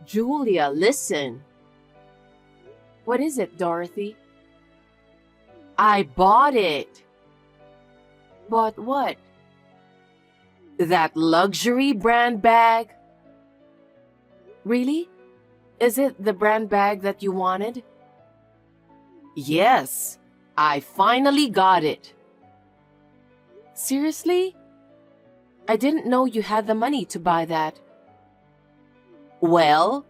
Julia, listen. What is it, Dorothy? I bought it. Bought what? That luxury brand bag. Really? Is it the brand bag that you wanted? Yes, I finally got it. Seriously? I didn't know you had the money to buy that. Well,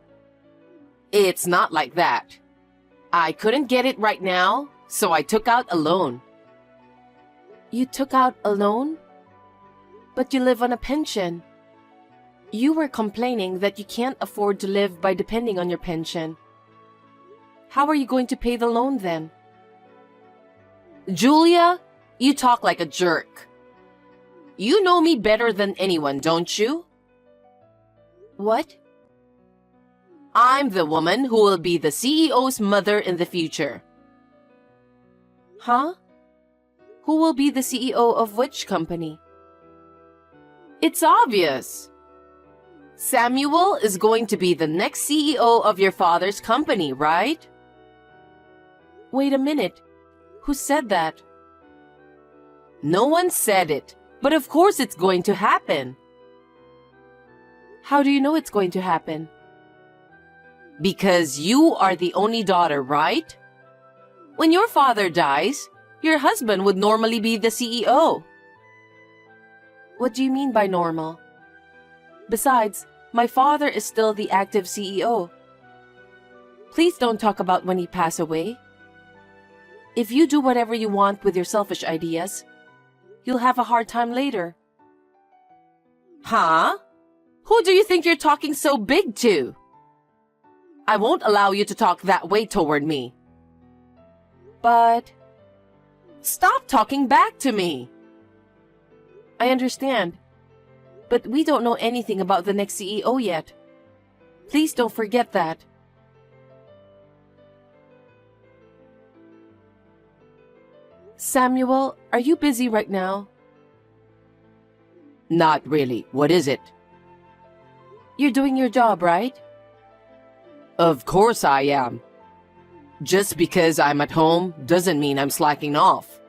it's not like that. I couldn't get it right now, so I took out a loan. You took out a loan? But you live on a pension. You were complaining that you can't afford to live by depending on your pension. How are you going to pay the loan then? Julia, you talk like a jerk. You know me better than anyone, don't you? What? I'm the woman who will be the CEO's mother in the future. Huh? Who will be the CEO of which company? It's obvious. Samuel is going to be the next CEO of your father's company, right? Wait a minute. Who said that? No one said it, but of course it's going to happen. How do you know it's going to happen? Because you are the only daughter, right? When your father dies, your husband would normally be the CEO. What do you mean by normal? Besides, my father is still the active CEO. Please don't talk about when he passed away. If you do whatever you want with your selfish ideas, you'll have a hard time later. Huh? Who do you think you're talking so big to? I won't allow you to talk that way toward me. But... Stop talking back to me! I understand. But we don't know anything about the next CEO yet. Please don't forget that. Samuel, are you busy right now? Not really. What is it? You're doing your job, right? Of course I am. Just because I'm at home doesn't mean I'm slacking off.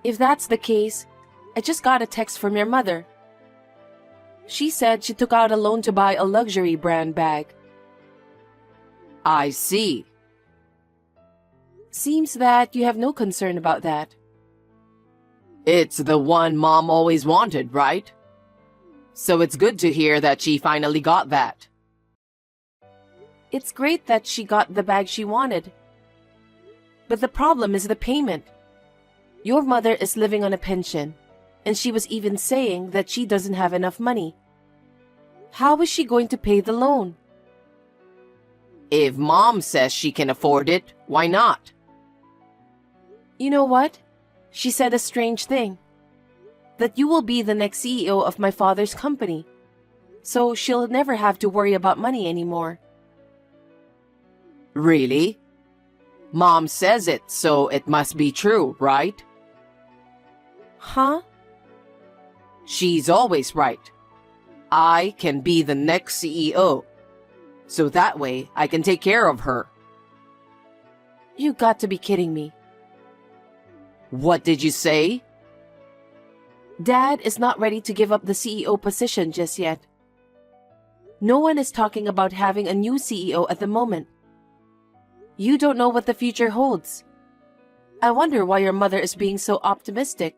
If that's the case, I just got a text from your mother. She said she took out a loan to buy a luxury brand bag. I see. Seems that you have no concern about that. It's the one Mom always wanted, right? So it's good to hear that she finally got that. It's great that she got the bag she wanted. But the problem is the payment. Your mother is living on a pension, and she was even saying that she doesn't have enough money. How is she going to pay the loan? If Mom says she can afford it, why not? You know what? She said a strange thing. That you will be the next CEO of my father's company. So she'll never have to worry about money anymore. Really? Mom says it, so it must be true, right? Huh? She's always right. I can be the next CEO. So that way, I can take care of her. You got to be kidding me. What did you say? Dad is not ready to give up the CEO position just yet. No one is talking about having a new CEO at the moment. You don't know what the future holds. I wonder why your mother is being so optimistic.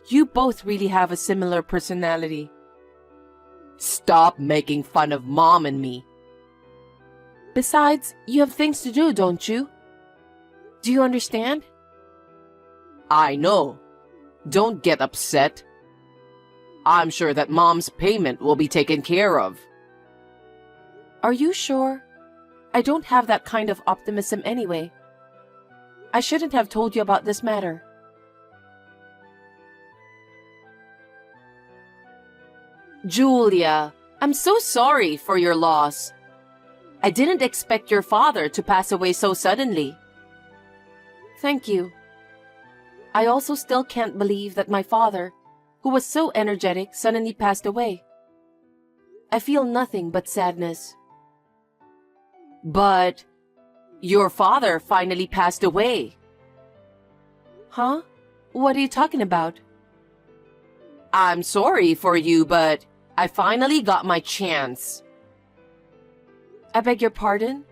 You both really have a similar personality. Stop making fun of Mom and me. Besides, you have things to do, don't you? Do you understand? I know. Don't get upset. I'm sure that Mom's payment will be taken care of. Are you sure? I don't have that kind of optimism anyway. I shouldn't have told you about this matter. Julia, I'm so sorry for your loss. I didn't expect your father to pass away so suddenly. Thank you. I also still can't believe that my father, who was so energetic, suddenly passed away. I feel nothing but sadness. But your father finally passed away. Huh? What are you talking about? I'm sorry for you, but I finally got my chance. I beg your pardon?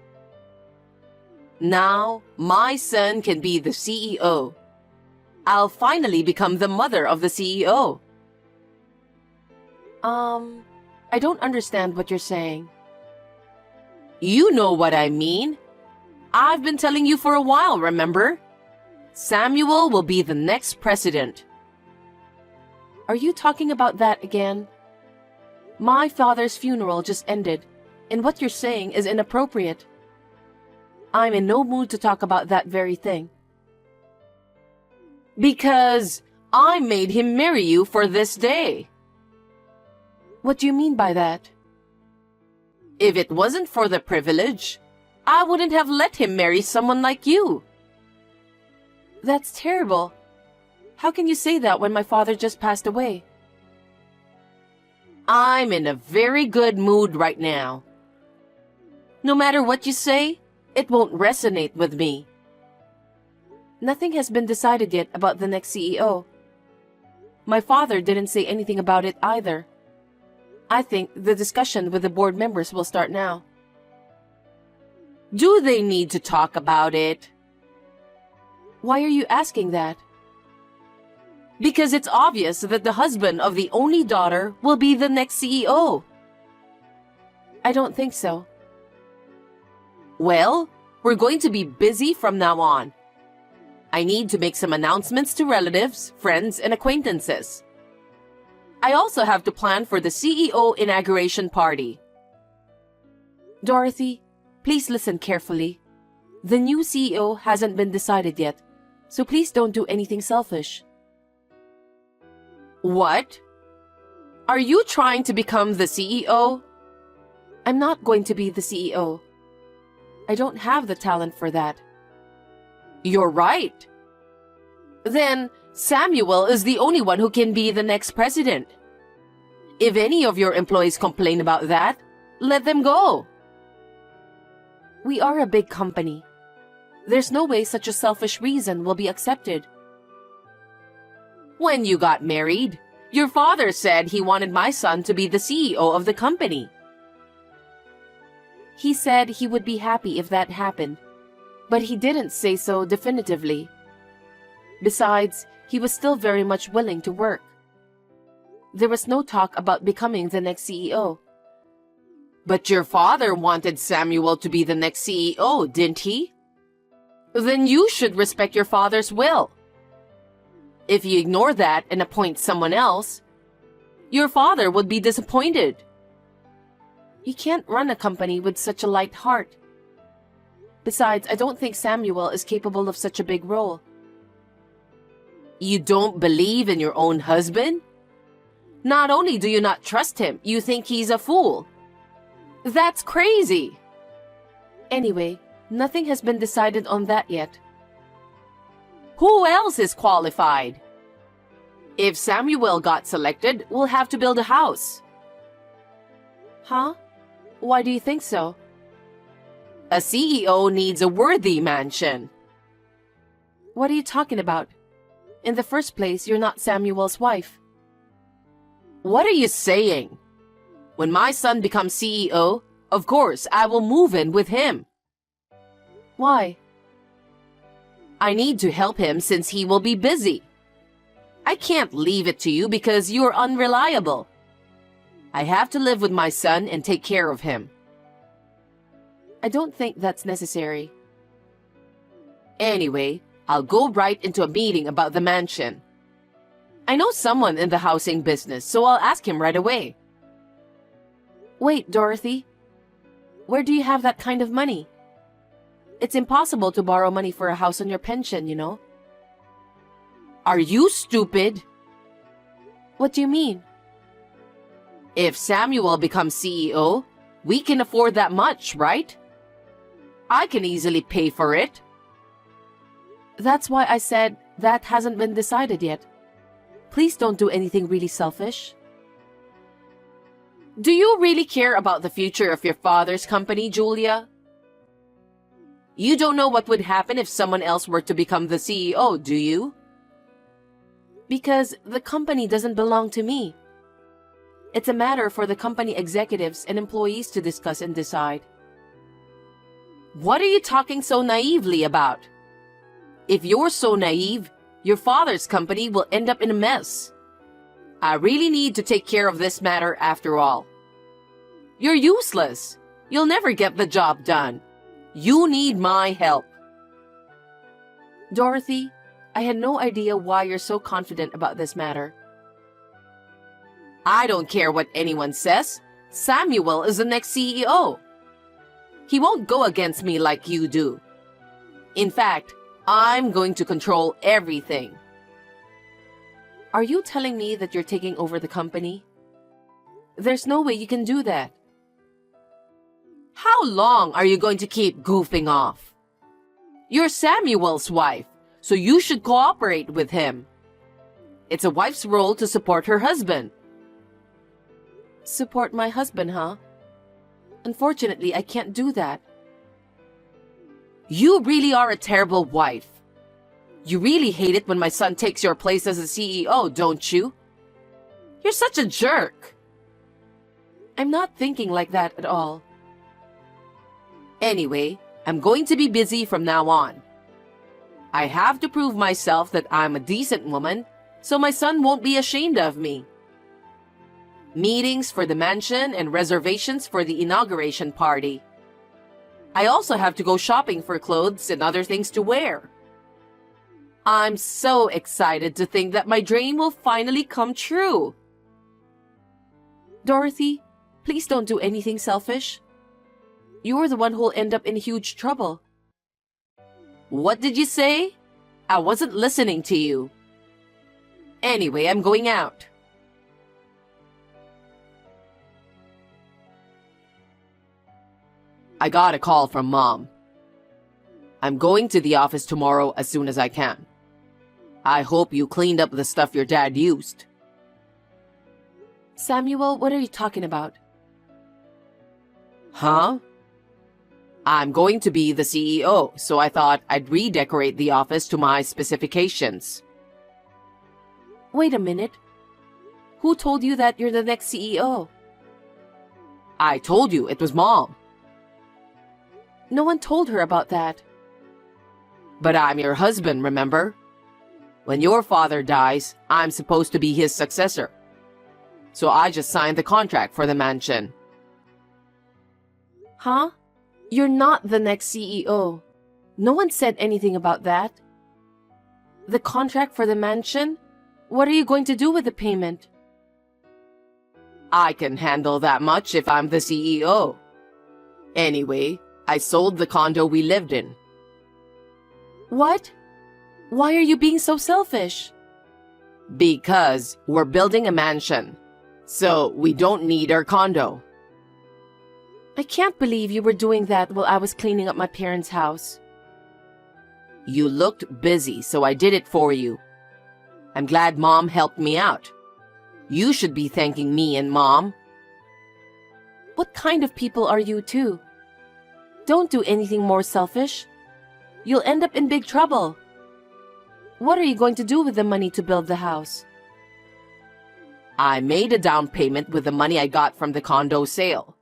Now, my son can be the CEO. I'll finally become the mother of the CEO. I don't understand what you're saying. You know what I mean. I've been telling you for a while, remember? Samuel will be the next president. Are you talking about that again? My father's funeral just ended, and what you're saying is inappropriate. I'm in no mood to talk about that very thing. Because I made him marry you for this day. What do you mean by that? If it wasn't for the privilege, I wouldn't have let him marry someone like you. That's terrible. How can you say that when my father just passed away? I'm in a very good mood right now. No matter what you say, it won't resonate with me. Nothing has been decided yet about the next CEO. My father didn't say anything about it either. I think the discussion with the board members will start now. Do they need to talk about it? Why are you asking that? Because it's obvious that the husband of the only daughter will be the next CEO. I don't think so. Well, we're going to be busy from now on. I need to make some announcements to relatives, friends, and acquaintances. I also have to plan for the CEO inauguration party. Dorothy, please listen carefully. The new CEO hasn't been decided yet, so please don't do anything selfish. What? Are you trying to become the CEO? I'm not going to be the CEO. I don't have the talent for that. You're right. Then Samuel is the only one who can be the next president. If any of your employees complain about that, let them go. We are a big company. There's no way such a selfish reason will be accepted. When you got married, your father said he wanted my son to be the CEO of the company. He said he would be happy if that happened, but he didn't say so definitively. Besides, he was still very much willing to work. There was no talk about becoming the next CEO. But your father wanted Samuel to be the next CEO, didn't he? Then you should respect your father's will. If you ignore that and appoint someone else, your father would be disappointed. You can't run a company with such a light heart. Besides, I don't think Samuel is capable of such a big role. You don't believe in your own husband? Not only do you not trust him, you think he's a fool. That's crazy. Anyway, nothing has been decided on that yet. Who else is qualified? If Samuel got selected, we'll have to build a house. Huh? Why do you think so? A CEO needs a worthy mansion. What are you talking about? In the first place, you're not Samuel's wife. What are you saying? When my son becomes CEO, of course, I will move in with him. Why? I need to help him since he will be busy. I can't leave it to you because you're unreliable. I have to live with my son and take care of him. I don't think that's necessary. Anyway, I'll go right into a meeting about the mansion. I know someone in the housing business, so I'll ask him right away. Wait, Dorothy. Where do you have that kind of money? It's impossible to borrow money for a house on your pension, you know. Are you stupid? What do you mean? If Samuel becomes CEO, we can afford that much, right? I can easily pay for it. That's why I said that hasn't been decided yet. Please don't do anything really selfish. Do you really care about the future of your father's company, Julia? You don't know what would happen if someone else were to become the CEO, do you? Because the company doesn't belong to me. It's a matter for the company executives and employees to discuss and decide. What are you talking so naively about? If you're so naive, your father's company will end up in a mess. I really need to take care of this matter after all. You're useless. You'll never get the job done. You need my help. Dorothy, I had no idea why you're so confident about this matter. I don't care what anyone says. Samuel is the next CEO. He won't go against me like you do. In fact, I'm going to control everything. Are you telling me that you're taking over the company? There's no way you can do that. How long are you going to keep goofing off? You're Samuel's wife, so you should cooperate with him. It's a wife's role to support her husband. Support my husband, huh? Unfortunately, I can't do that. You really are a terrible wife. You really hate it when my son takes your place as a CEO, don't you? You're such a jerk. I'm not thinking like that at all. Anyway, I'm going to be busy from now on. I have to prove myself that I'm a decent woman, so my son won't be ashamed of me. Meetings for the mansion and reservations for the inauguration party. I also have to go shopping for clothes and other things to wear. I'm so excited to think that my dream will finally come true. Dorothy, please don't do anything selfish. You're the one who'll end up in huge trouble. What did you say? I wasn't listening to you. Anyway, I'm going out. I got a call from Mom. I'm going to the office tomorrow as soon as I can. I hope you cleaned up the stuff your dad used. Samuel, what are you talking about? Huh? I'm going to be the CEO, so I thought I'd redecorate the office to my specifications. Wait a minute. Who told you that you're the next CEO? I told you, it was Mom. No one told her about that. But I'm your husband, remember? When your father dies, I'm supposed to be his successor. So I just signed the contract for the mansion. Huh? You're not the next CEO. No one said anything about that. The contract for the mansion? What are you going to do with the payment? I can handle that much if I'm the CEO. Anyway, I sold the condo we lived in. What? Why are you being so selfish? Because we're building a mansion, so we don't need our condo. I can't believe you were doing that while I was cleaning up my parents' house. You looked busy, so I did it for you. I'm glad Mom helped me out. You should be thanking me and Mom. What kind of people are you two? Don't do anything more selfish. You'll end up in big trouble. What are you going to do with the money to build the house? I made a down payment with the money I got from the condo sale.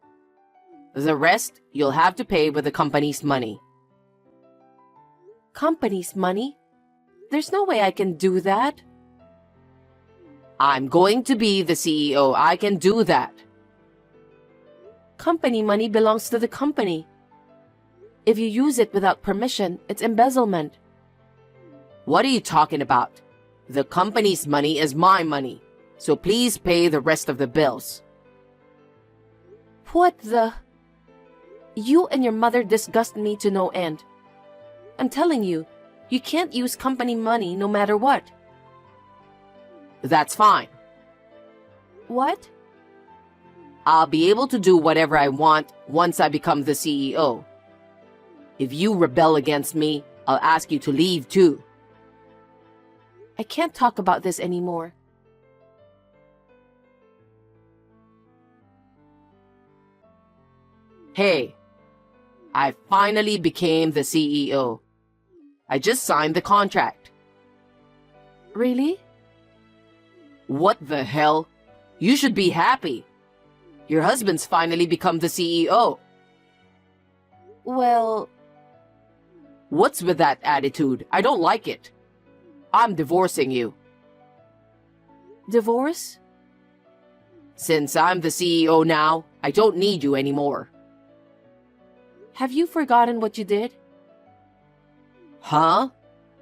The rest you'll have to pay with the company's money. Company's money? There's no way I can do that. I'm going to be the CEO. I can do that. Company money belongs to the company. If you use it without permission, it's embezzlement. What are you talking about? The company's money is my money, so please pay the rest of the bills. What the? You and your mother disgust me to no end. I'm telling you, you can't use company money no matter what. That's fine. What? I'll be able to do whatever I want once I become the CEO. If you rebel against me, I'll ask you to leave too. I can't talk about this anymore. Hey, I finally became the CEO. I just signed the contract. Really? What the hell? You should be happy. Your husband's finally become the CEO. Well, What's with that attitude? I don't like it. I'm divorcing you. divorce? Since I'm the CEO now, I don't need you anymore. Have you forgotten what you did? Huh?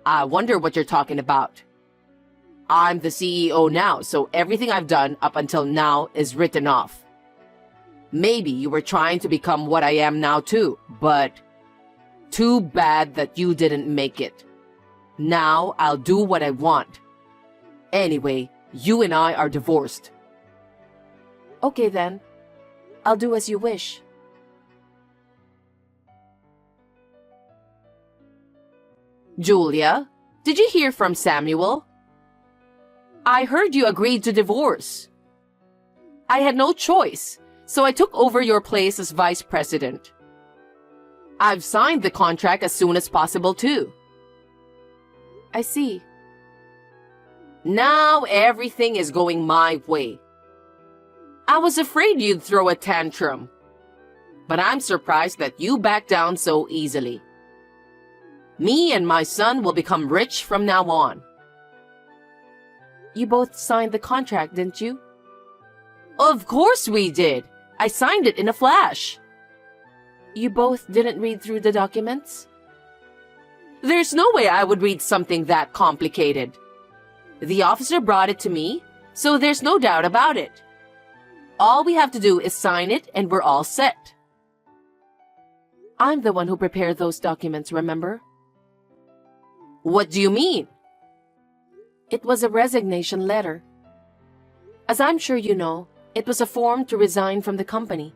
I wonder what you're talking about. I'm the CEO now, so everything I've done up until now is written off. Maybe you were trying to become what I am now too, but too bad that you didn't make it. Now I'll do what I want. Anyway, you and I are divorced. Okay then. I'll do as you wish. Julia, did you hear from Samuel? I heard you agreed to divorce. I had no choice, so I took over your place as vice president. I've signed the contract as soon as possible too. I see. Now everything is going my way. I was afraid you'd throw a tantrum, but I'm surprised that you backed down so easily. Me and my son will become rich from now on. You both signed the contract, didn't you? Of course we did. I signed it in a flash. You both didn't read through the documents? There's no way I would read something that complicated. The officer brought it to me, so there's no doubt about it. All we have to do is sign it and we're all set. I'm the one who prepared those documents, remember? What do you mean? It was a resignation letter. As I'm sure you know, it was a form to resign from the company.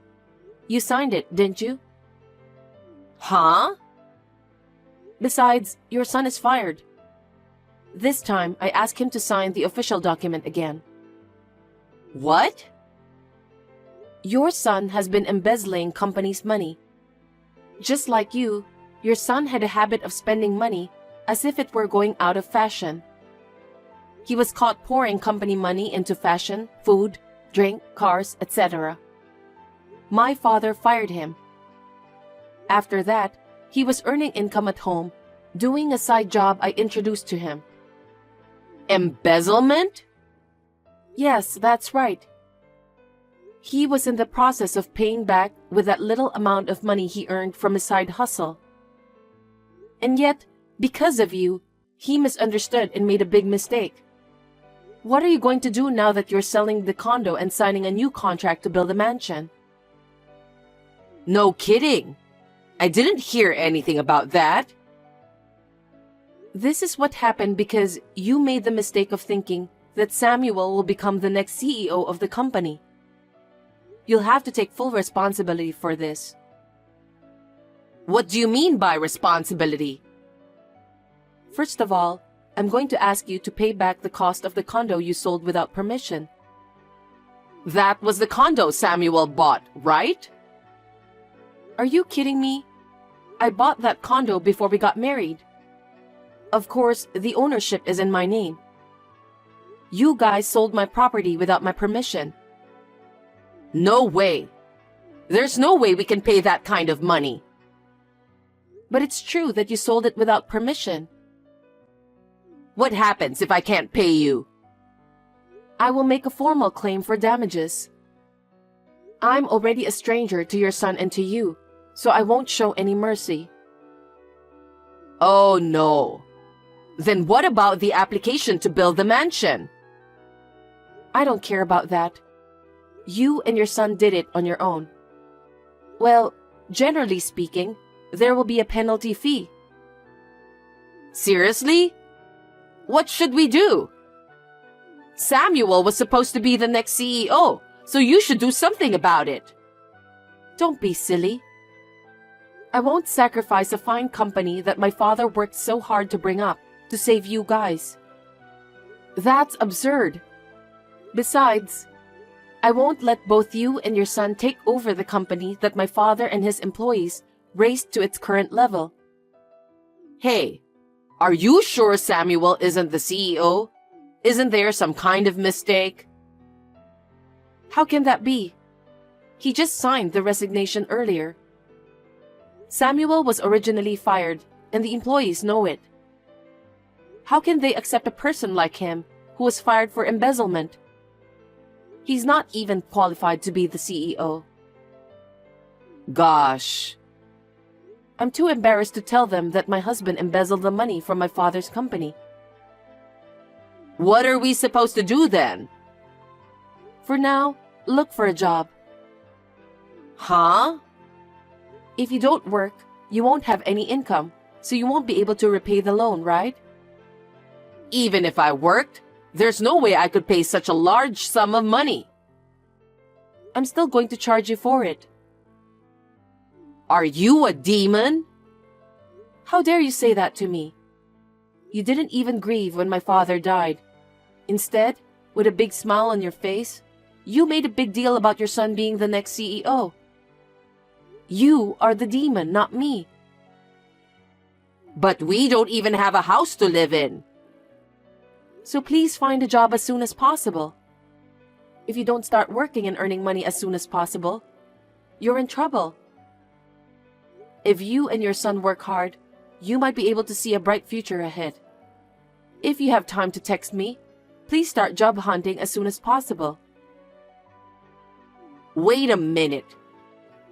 You signed it, didn't you? Huh? Besides, your son is fired. This time, I asked him to sign the official document again. What? Your son has been embezzling company's money. Just like you, your son had a habit of spending money as if it were going out of fashion. He was caught pouring company money into fashion, food, drink, cars, etc. My father fired him. After that, he was earning income at home, doing a side job I introduced to him. Embezzlement? Yes, that's right. He was in the process of paying back with that little amount of money he earned from his side hustle. And yet, because of you, he misunderstood and made a big mistake. What are you going to do now that you're selling the condo and signing a new contract to build a mansion? No kidding. I didn't hear anything about that. This is what happened because you made the mistake of thinking that Samuel will become the next CEO of the company. You'll have to take full responsibility for this. What do you mean by responsibility? First of all, I'm going to ask you to pay back the cost of the condo you sold without permission. That was the condo Samuel bought, right? Are you kidding me? I bought that condo before we got married. Of course, the ownership is in my name. You guys sold my property without my permission. No way. There's no way we can pay that kind of money. But it's true that you sold it without permission. What happens if I can't pay you? I will make a formal claim for damages. I'm already a stranger to your son and to you, so I won't show any mercy. Oh no. Then what about the application to build the mansion? I don't care about that. You and your son did it on your own. Well, generally speaking, there will be a penalty fee. Seriously? What should we do? Samuel was supposed to be the next CEO, so you should do something about it. Don't be silly. I won't sacrifice a fine company that my father worked so hard to bring up to save you guys. That's absurd. Besides, I won't let both you and your son take over the company that my father and his employees raised to its current level. Hey, are you sure Samuel isn't the CEO? Isn't there some kind of mistake? How can that be? He just signed the resignation earlier. Samuel was originally fired, and the employees know it. How can they accept a person like him who was fired for embezzlement? He's not even qualified to be the CEO. Gosh. I'm too embarrassed to tell them that my husband embezzled the money from my father's company. What are we supposed to do then? For now, look for a job. Huh? If you don't work, you won't have any income, so you won't be able to repay the loan, right? Even if I worked, there's no way I could pay such a large sum of money. I'm still going to charge you for it. Are you a demon? How dare you say that to me? You didn't even grieve when my father died. Instead, with a big smile on your face, you made a big deal about your son being the next CEO. You are the demon, not me. But we don't even have a house to live in. So please find a job as soon as possible. If you don't start working and earning money as soon as possible, you're in trouble. If you and your son work hard, you might be able to see a bright future ahead. If you have time to text me, please start job hunting as soon as possible. Wait a minute.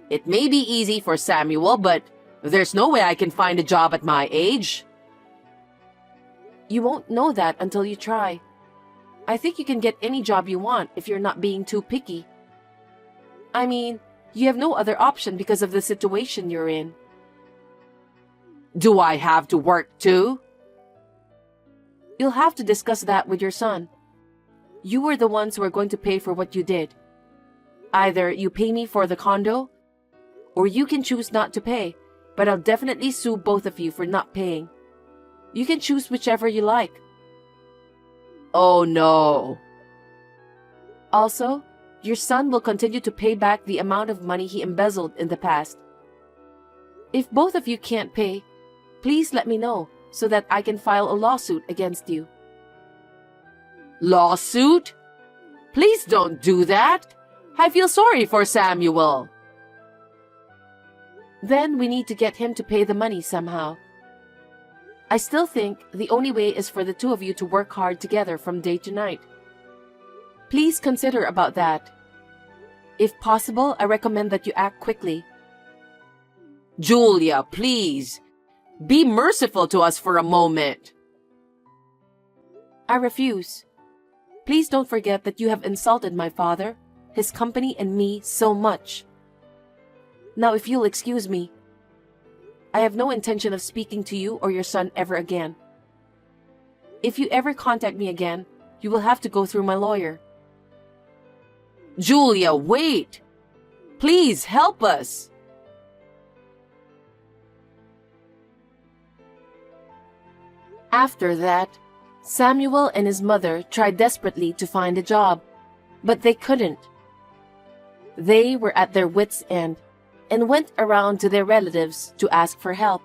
It may be easy for Samuel, but there's no way I can find a job at my age. You won't know that until you try. I think you can get any job you want if you're not being too picky. I mean, you have no other option because of the situation you're in. Do I have to work too? You'll have to discuss that with your son. You were the ones who are going to pay for what you did. Either you pay me for the condo, or you can choose not to pay, but I'll definitely sue both of you for not paying. You can choose whichever you like. Oh no. Also, your son will continue to pay back the amount of money he embezzled in the past. If both of you can't pay, please let me know so that I can file a lawsuit against you. Lawsuit? Please don't do that. I feel sorry for Samuel. Then we need to get him to pay the money somehow. I still think the only way is for the two of you to work hard together from day to night. Please consider about that. If possible, I recommend that you act quickly. Julia, please. Be merciful to us for a moment. I refuse. Please don't forget that you have insulted my father, his company, and me so much. Now, if you'll excuse me, I have no intention of speaking to you or your son ever again. If you ever contact me again, you will have to go through my lawyer. Julia, wait. Please help us. After that, Samuel and his mother tried desperately to find a job, but they couldn't. They were at their wits' end and went around to their relatives to ask for help.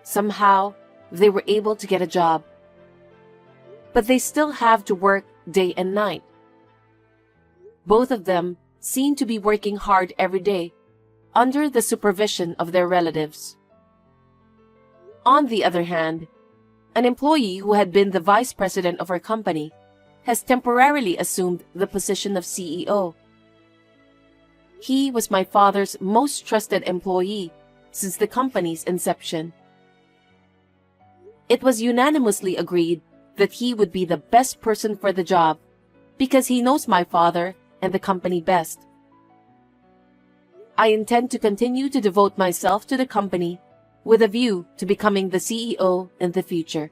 Somehow, they were able to get a job. But they still have to work day and night. Both of them seem to be working hard every day, under the supervision of their relatives. On the other hand, an employee who had been the vice president of our company has temporarily assumed the position of CEO. He was my father's most trusted employee since the company's inception. It was unanimously agreed that he would be the best person for the job because he knows my father and the company best. I intend to continue to devote myself to the company with a view to becoming the CEO in the future.